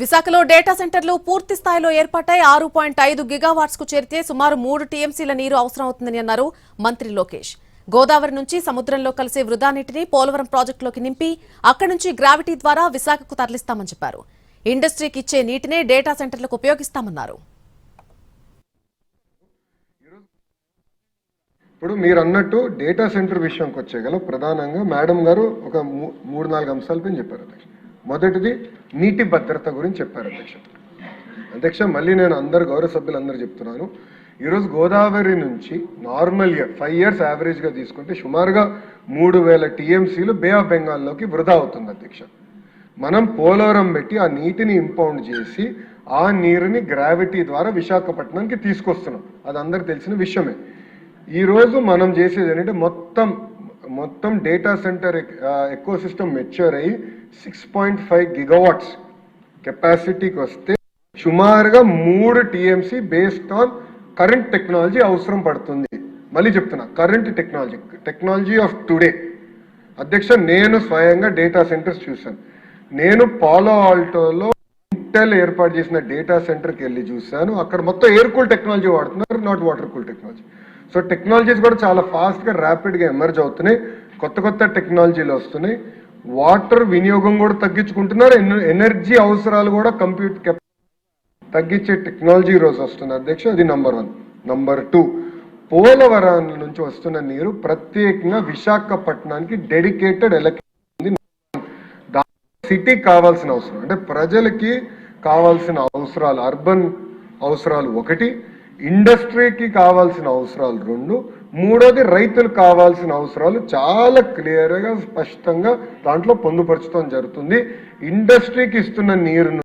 విశాఖలో డేటా సెంటర్లు పూర్తి స్థాయిలో ఏర్పాటై 6.5 గిగావాట్స్ కు చేరితే సుమారు 3 టీఎంసీల నీరు అవసరం అవుతుందని అన్నారు మంత్రి లోకేష్. గోదావరి నుంచి సముద్రంలో కలిసే వృధా నీటిని పోలవరం ప్రాజెక్టులోకి నింపి అక్కడి నుంచి గ్రావిటీ ద్వారా విశాఖకు తరలిస్తామని చెప్పారు. ఇండస్ట్రీకి ఇచ్చే నీటినే డేటా సెంటర్లకు ఉపయోగిస్తామన్నారు. ఇప్పుడు మీరు అన్నట్టు డేటా సెంటర్ విషయంకి వచ్చేగల ప్రధానంగా మేడం గారు ఒక 3-4 అంశాలపై చెప్పారు అధ్యక్ష. మొదటిది నీటి భద్రత గురించి చెప్పారు అధ్యక్ష. మళ్ళీ నేను గౌరవ సభ్యులందరూ చెప్తున్నాను, ఈరోజు గోదావరి నుంచి నార్మల్ ఇయర్ 5 ఇయర్స్ యావరేజ్గా తీసుకుంటే సుమారుగా 3000 టీఎంసీలు బే ఆఫ్ బెంగాల్లోకి వృధా అవుతుంది అధ్యక్ష. మనం పోలవరం పెట్టి ఆ నీటిని ఇంపౌండ్ చేసి ఆ నీరుని గ్రావిటీ ద్వారా విశాఖపట్నానికి తీసుకొస్తున్నాం. అది అందరికి తెలిసిన విషయమే. ఈరోజు మనం చేసేది ఏంటంటే మొత్తం data centre eco system mature అయ్యి 6.5 గిగావాట్స్ కెపాసిటీకి వస్తే సుమారుగా 3 TMC based on current technology అవసరం పడుతుంది. మళ్ళీ చెప్తున్నా, కరెంట్ టెక్నాలజీ ఆఫ్ టుడే అధ్యక్ష. నేను స్వయంగా డేటా సెంటర్స్ చూశాను. నేను పాలో ఆల్టోలో ఇంటెల్ ఏర్పాటు చేసిన డేటా సెంటర్కి వెళ్ళి చూశాను. అక్కడ మొత్తం ఎయిర్ కూల్ టెక్నాలజీ వాడుతున్నారు, not water cool technology. So technologies కూడా చాలా ఫాస్ట్గా ర్యాపిడ్గా ఎమర్జ్ అవుతున్నాయి. కొత్త టెక్నాలజీలు వస్తున్నాయి. వాటర్ వినియోగం కూడా తగ్గించుకుంటున్నారు. ఎనర్జీ అవసరాలు కూడా తగ్గించే టెక్నాలజీ ఈరోజు వస్తుంది అధ్యక్ష. అది నంబర్ 1. నంబర్ 2, పోలవరం నుంచి వస్తున్న నీరు ప్రత్యేకంగా విశాఖపట్నానికి డెడికేటెడ్ ఎలక్ట్రిసిటీ. సిటీకి కావాల్సిన అవసరం అంటే ప్రజలకి కావాల్సిన అవసరాలు, అర్బన్ అవసరాలు 1, ఇండస్ట్రీకి కావాల్సిన అవసరాలు 2, మూడోది రైతులకు కావాల్సిన అవసరాలు చాలా క్లియర్గా స్పష్టంగా దాంట్లో పొందుపరచడం జరుగుతుంది. ఇండస్ట్రీకి ఇస్తున్న నీరును